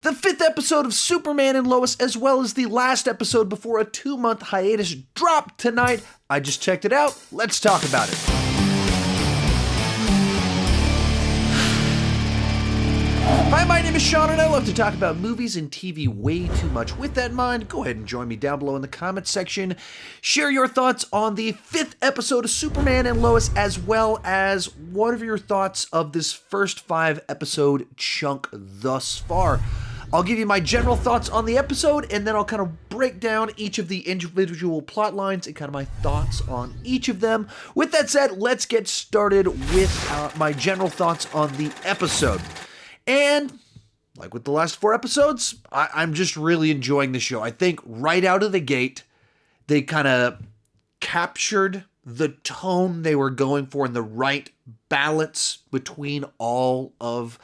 The 5th episode of Superman and Lois, as well as the last episode before a 2-month hiatus, dropped tonight. I just checked it out. Let's talk about it. Hi, my name is Sean, and I love to talk about movies and TV way too much. With that in mind, go ahead and join me down below in the comments section. Share your thoughts on the 5th episode of Superman and Lois, as well as what are your thoughts of this first 5-episode chunk thus far. I'll give you my general thoughts on the episode, and then I'll kind of break down each of the individual plot lines and kind of my thoughts on each of them. With that said, let's get started with my general thoughts on the episode. And like with the last 4 episodes, I'm just really enjoying the show. I think right out of the gate, they kind of captured the tone they were going for and the right balance between all of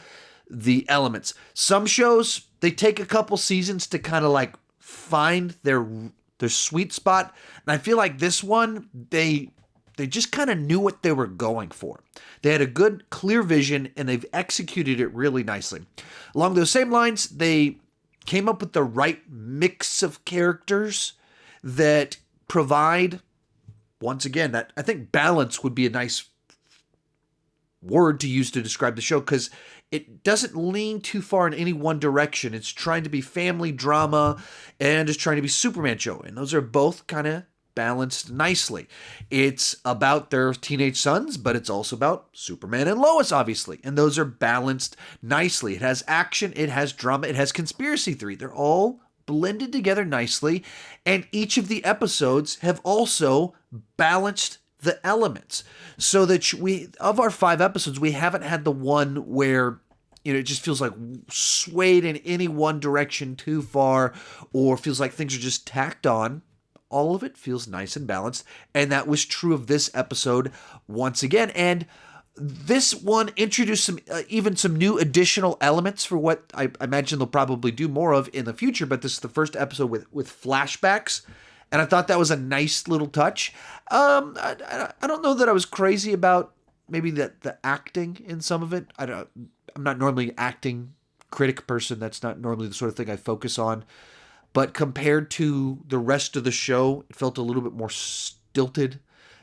the elements. Some shows, they take a couple seasons to kind of like find their sweet spot. And I feel like this one, they just kind of knew what they were going for. They had a good, clear vision, and they've executed it really nicely. Along those same lines, they came up with the right mix of characters that provide, once again, that I think balance would be a nice word to use to describe the show, because it doesn't lean too far in any one direction. It's trying to be family drama and it's trying to be Superman show. And those are both kind of balanced nicely. It's about their teenage sons, but it's also about Superman and Lois, obviously. And those are balanced nicely. It has action, it has drama, it has conspiracy theory. They're all blended together nicely. And each of the episodes have also balanced the elements, so that of our 5 episodes, we haven't had the one where, it just feels like swayed in any one direction too far, or feels like things are just tacked on. All of it feels nice and balanced, and that was true of this episode once again. And this one introduced even some new additional elements for what I imagine they'll probably do more of in the future. But this is the first episode with flashbacks. And I thought that was a nice little touch. I don't know that I was crazy about maybe the acting in some of it. I'm not normally an acting critic person. That's not normally the sort of thing I focus on. But compared to the rest of the show, it felt a little bit more stilted,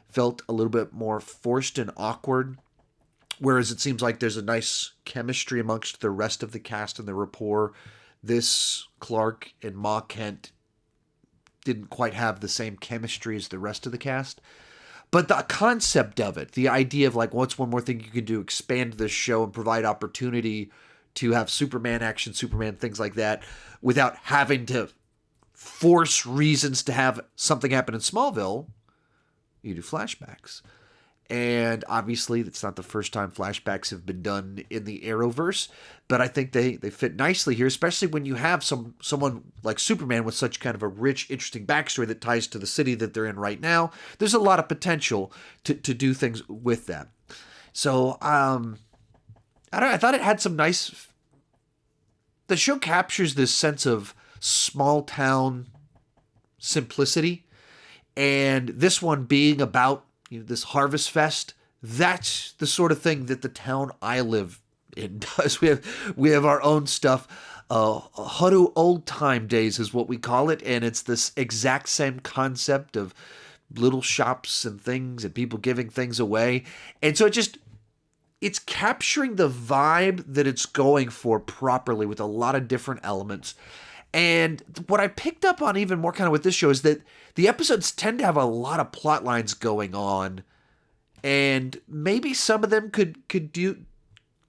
felt a little bit more forced and awkward. Whereas it seems like there's a nice chemistry amongst the rest of the cast and the rapport. This Clark and Ma Kent didn't quite have the same chemistry as the rest of the cast. But the concept of it, the idea of like, what's one more thing you can do, expand this show and provide opportunity to have Superman action, Superman, things like that, without having to force reasons to have something happen in Smallville, you do flashbacks. And obviously, it's not the first time flashbacks have been done in the Arrowverse, but I think they fit nicely here, especially when you have someone like Superman with such kind of a rich, interesting backstory that ties to the city that they're in right now. There's a lot of potential to do things with that. So, I thought it had some nice. The show captures this sense of small town simplicity, and this one being about this Harvest Fest, that's the sort of thing that the town I live in does. We have our own stuff. Hudu Old Time Days is what we call it, and it's this exact same concept of little shops and things and people giving things away. And so it's capturing the vibe that it's going for properly with a lot of different elements. And what I picked up on even more kind of with this show is that the episodes tend to have a lot of plot lines going on, and maybe some of them could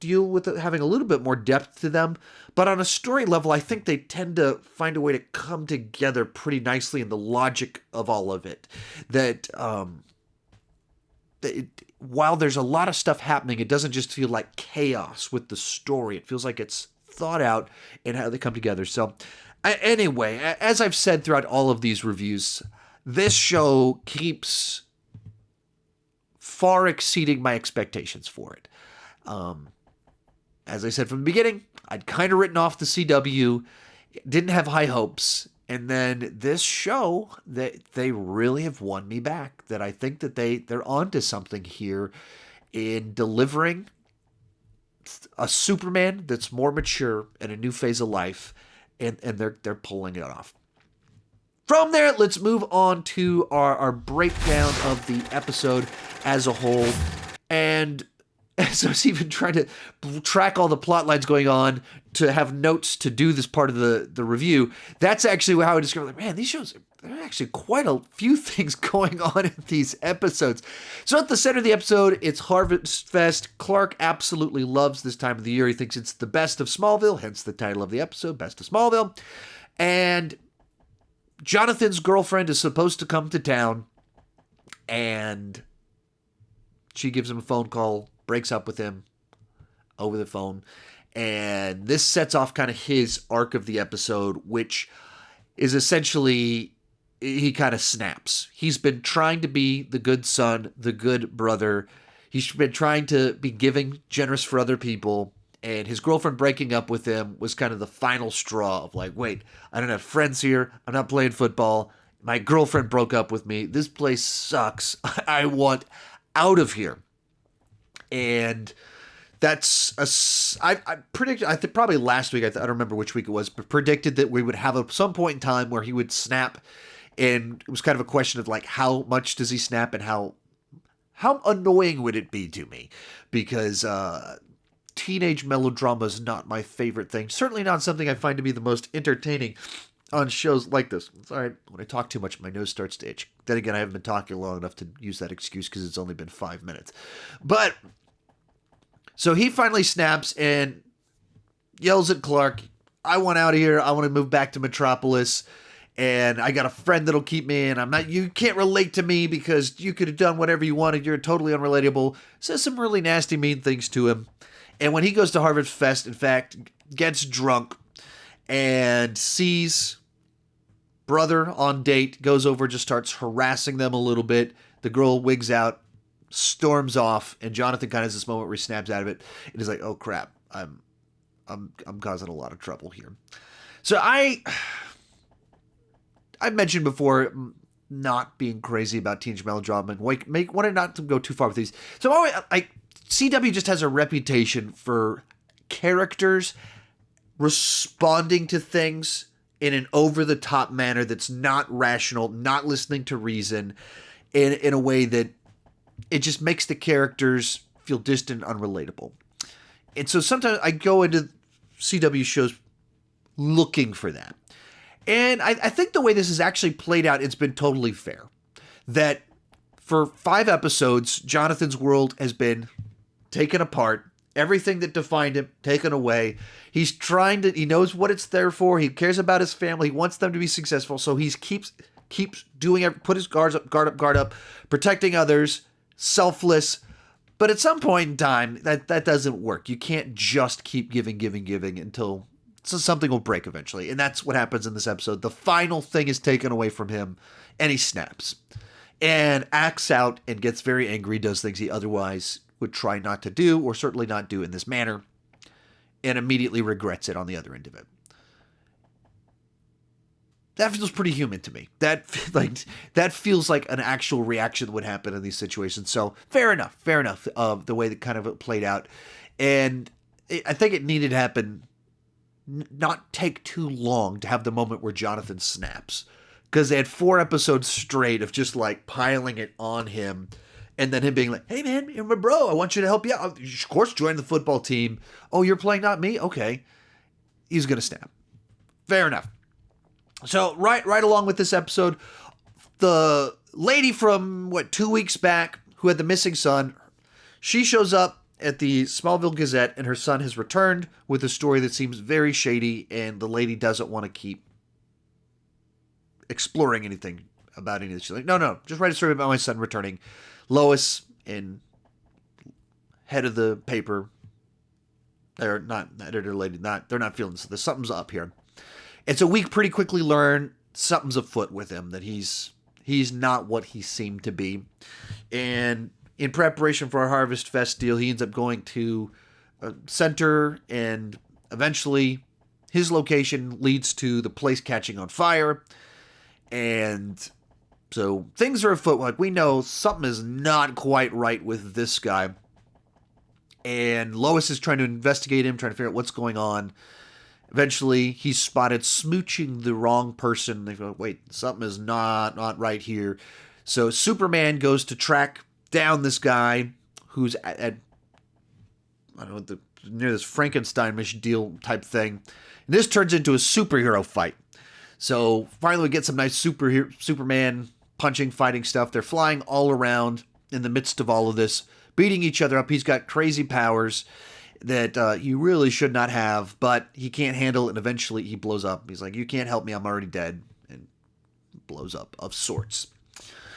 deal with having a little bit more depth to them. But on a story level, I think they tend to find a way to come together pretty nicely in the logic of all of it. While there's a lot of stuff happening, it doesn't just feel like chaos with the story. It feels like it's thought out and how they come together. So anyway, as I've said throughout all of these reviews, this show keeps far exceeding my expectations for it. As I said from the beginning, I'd kind of written off the CW, didn't have high hopes, and then this show, they really have won me back. That I think that they're onto something here in delivering a Superman that's more mature in a new phase of life, and they're pulling it off. From there, let's move on to our breakdown of the episode as a whole. And so I was even trying to track all the plot lines going on to have notes to do this part of the review. That's actually how I discovered, like, man, these shows, there are actually quite a few things going on in these episodes. So at the center of the episode, it's Harvest Fest. Clark absolutely loves this time of the year. He thinks it's the best of Smallville, hence the title of the episode, Best of Smallville. And Jonathan's girlfriend is supposed to come to town, and she gives him a phone call, breaks up with him over the phone, and this sets off kind of his arc of the episode, which is essentially, he kind of snaps. He's been trying to be the good son, the good brother. He's been trying to be giving, generous for other people, and his girlfriend breaking up with him was kind of the final straw of like, wait, I don't have friends here. I'm not playing football. My girlfriend broke up with me. This place sucks. I want out of here. And that's I predicted, I think probably last week, I don't remember which week it was, but predicted that we would have some point in time where he would snap. And it was kind of a question of like, how much does he snap and how annoying would it be to me? Because teenage melodrama is not my favorite thing. Certainly not something I find to be the most entertaining on shows like this. Sorry, when I talk too much, my nose starts to itch. Then again, I haven't been talking long enough to use that excuse because it's only been 5 minutes. But, so he finally snaps and yells at Clark, I want out of here. I want to move back to Metropolis. And I got a friend that'll keep me, and you can't relate to me because you could have done whatever you wanted. You're totally unrelatable. Says some really nasty, mean things to him. And when he goes to Harvest Fest, in fact, gets drunk and sees brother on date, goes over, just starts harassing them a little bit. The girl wigs out, storms off, and Jonathan kind of has this moment where he snaps out of it and he's like, "Oh crap, I'm causing a lot of trouble here." So I mentioned before not being crazy about teenage melodrama and wanted not to go too far with these. So CW just has a reputation for characters responding to things in an over-the-top manner that's not rational, not listening to reason, in a way that it just makes the characters feel distant, unrelatable. And so sometimes I go into CW shows looking for that. And I think the way this is actually played out, it's been totally fair. That for 5 episodes, Jonathan's world has been taken apart. Everything that defined him, taken away. He knows what it's there for. He cares about his family. He wants them to be successful. So he keeps doing put his guard up, protecting others, selfless. But at some point in time, that doesn't work. You can't just keep giving until something will break eventually. And that's what happens in this episode. The final thing is taken away from him, and he snaps. And acts out and gets very angry, does things he otherwise would try not to do, or certainly not do in this manner, and immediately regrets it on the other end of it. That feels pretty human to me. That feels like an actual reaction that would happen in these situations. So fair enough of the way that kind of it played out. And I think it needed to happen, not take too long to have the moment where Jonathan snaps. Because they had 4 episodes straight of just like piling it on him. And then him being like, hey man, you're my bro. I want you to help you out. Of course, join the football team. Oh, you're playing, not me? Okay. He's going to snap. Fair enough. So right along with this episode, the lady from 2 weeks back who had the missing son, she shows up at the Smallville Gazette and her son has returned with a story that seems very shady, and the lady doesn't want to keep exploring anything about any of this. She's like, no, just write a story about my son returning. Lois and head of the paper, they're not editor lady, they're not feeling this. Something's up here. And so we pretty quickly learn something's afoot with him, that he's not what he seemed to be. And in preparation for our Harvest Fest deal, he ends up going to a center, and eventually his location leads to the place catching on fire. And so things are afoot. Like, we know something is not quite right with this guy. And Lois is trying to investigate him, trying to figure out what's going on. Eventually, he's spotted smooching the wrong person. They go, wait, something is not right here. So Superman goes to track down this guy who's at I don't know, near this Frankenstein-ish deal type thing. And this turns into a superhero fight. So finally we get some nice Superman punching, fighting stuff. They're flying all around in the midst of all of this, beating each other up. He's got crazy powers that you really should not have, but he can't handle it, and eventually he blows up. He's like, you can't help me, I'm already dead, and blows up of sorts.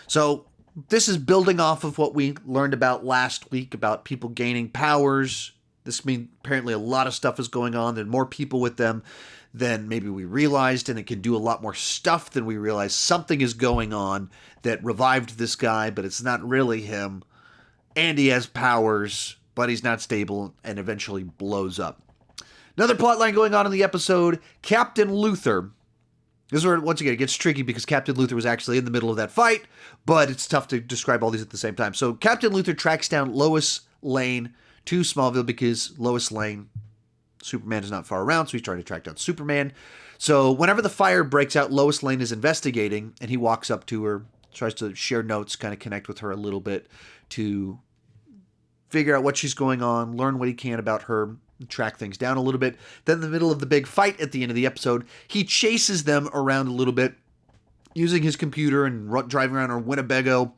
So this is building off of what we learned about last week about people gaining powers. This means apparently a lot of stuff is going on. There are more people with them than maybe we realized, and it can do a lot more stuff than we realized. Something is going on that revived this guy, but it's not really him. And he has powers, but he's not stable, and eventually blows up. Another plotline going on in the episode, Captain Luthor. This is where, once again, it gets tricky because Captain Luthor was actually in the middle of that fight, but it's tough to describe all these at the same time. So Captain Luthor tracks down Lois Lane to Smallville because Lois Lane, Superman is not far around, so he's trying to track down Superman. So whenever the fire breaks out, Lois Lane is investigating, and he walks up to her, tries to share notes, kind of connect with her a little bit to figure out what she's going on, learn what he can about her, track things down a little bit. Then in the middle of the big fight at the end of the episode, he chases them around a little bit using his computer and driving around on Winnebago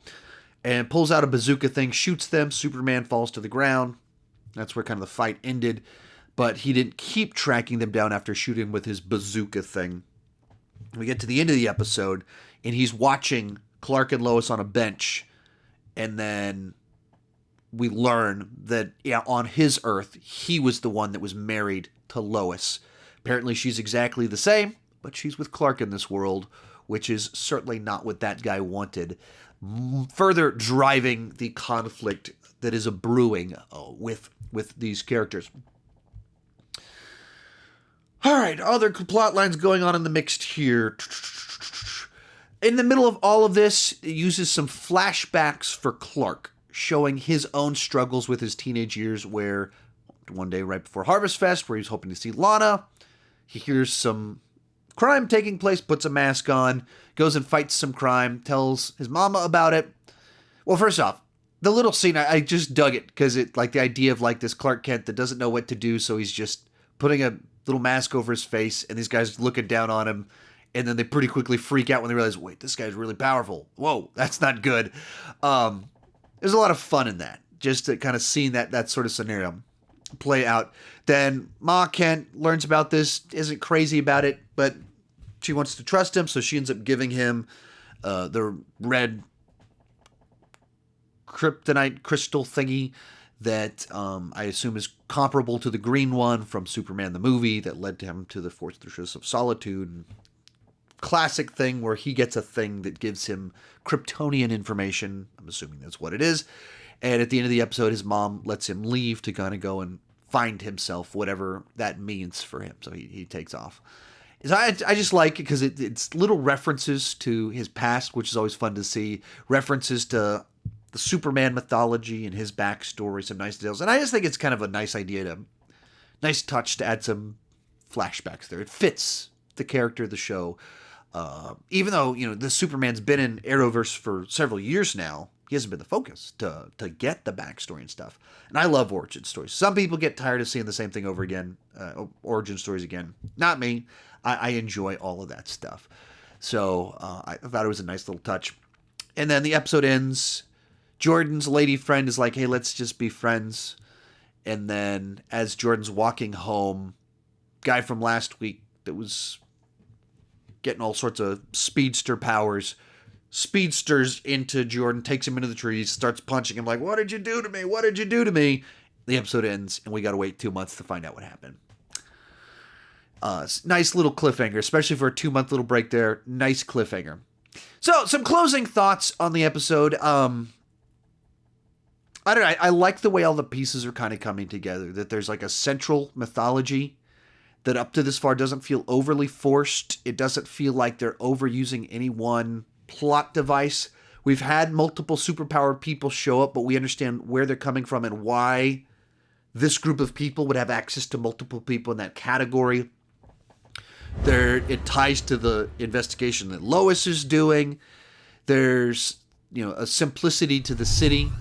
and pulls out a bazooka thing, shoots them. Superman falls to the ground. That's where kind of the fight ended. But he didn't keep tracking them down after shooting with his bazooka thing. We get to the end of the episode, and he's watching Clark and Lois on a bench, and then we learn that on his Earth, he was the one that was married to Lois. Apparently she's exactly the same, but she's with Clark in this world, which is certainly not what that guy wanted. Further driving the conflict that is brewing with these characters. All right, other plot lines going on in the mix here. In the middle of all of this, it uses some flashbacks for Clark, showing his own struggles with his teenage years, where one day right before Harvest Fest, where he's hoping to see Lana, he hears some crime taking place, puts a mask on, goes and fights some crime, tells his mama about it. Well, first off, the little scene, I just dug it, because it, like, the idea of, like, this Clark Kent that doesn't know what to do, so he's just putting a little mask over his face, and these guys looking down on him, and then they pretty quickly freak out when they realize, wait, this guy's really powerful. Whoa, that's not good. There's a lot of fun in that, just to kind of seeing that sort of scenario play out. Then Ma Kent learns about this, isn't crazy about it, but she wants to trust him, so she ends up giving him the red kryptonite crystal thingy that I assume is comparable to the green one from Superman the movie that led him to the Fortress of Solitude. Classic thing where he gets a thing that gives him Kryptonian information. I'm assuming that's what it is. And at the end of the episode, his mom lets him leave to kind of go and find himself, whatever that means for him. So he takes off. So I just like it because it's little references to his past, which is always fun to see. References to the Superman mythology and his backstory, some nice details. And I just think it's kind of a nice nice touch to add some flashbacks there. It fits the character of the show. Even though, the Superman's been in Arrowverse for several years now, he hasn't been the focus to get the backstory and stuff. And I love origin stories. Some people get tired of seeing the same thing over again, origin stories again. Not me. I enjoy all of that stuff. So I thought it was a nice little touch. And then the episode ends. Jordan's lady friend is like, hey, let's just be friends. And then as Jordan's walking home, guy from last week that was getting all sorts of speedster powers, speedsters into Jordan, takes him into the trees, starts punching him like, what did you do to me? What did you do to me? The episode ends, and we got to wait 2 months to find out what happened. Nice little cliffhanger, especially for a 2-month little break there. Nice cliffhanger. So, some closing thoughts on the episode. I don't know. I like the way all the pieces are kind of coming together, that there's like a central mythology that up to this far doesn't feel overly forced. It doesn't feel like they're overusing any one plot device. We've had multiple superpowered people show up, but we understand where they're coming from and why this group of people would have access to multiple people in that category. It ties to the investigation that Lois is doing. There's, a simplicity to the city,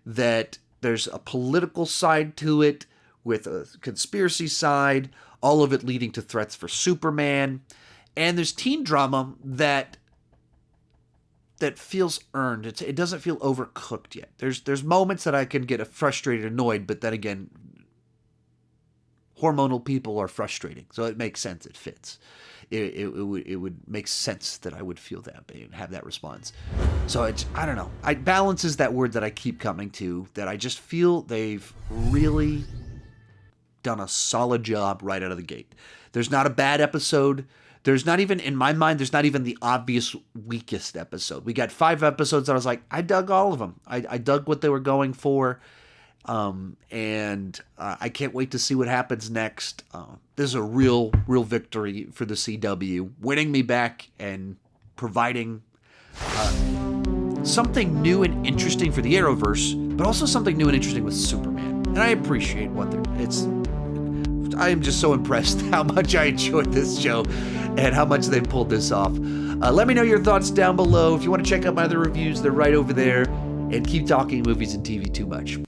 that there's a political side to it with a conspiracy side, all of it leading to threats for Superman. And there's teen drama that feels earned. It doesn't feel overcooked yet. There's moments that I can get frustrated, annoyed, but then again, hormonal people are frustrating, so it makes sense. It fits. It would make sense that I would feel that and have that response. So I don't know. Balance is that word that I keep coming to, that I just feel they've really done a solid job right out of the gate. There's not a bad episode. There's not even, in my mind, there's not even the obvious weakest episode. We got 5 episodes that I was like, I dug all of them. I dug what they were going for. And I can't wait to see what happens next. This is a real victory for the CW, winning me back and providing something new and interesting for the Arrowverse, but also something new and interesting with Superman. And I appreciate what I am just so impressed how much I enjoyed this show and how much they've pulled this off. Let me know your thoughts down below. If you want to check out my other reviews, they're right over there. And keep talking movies and TV too much.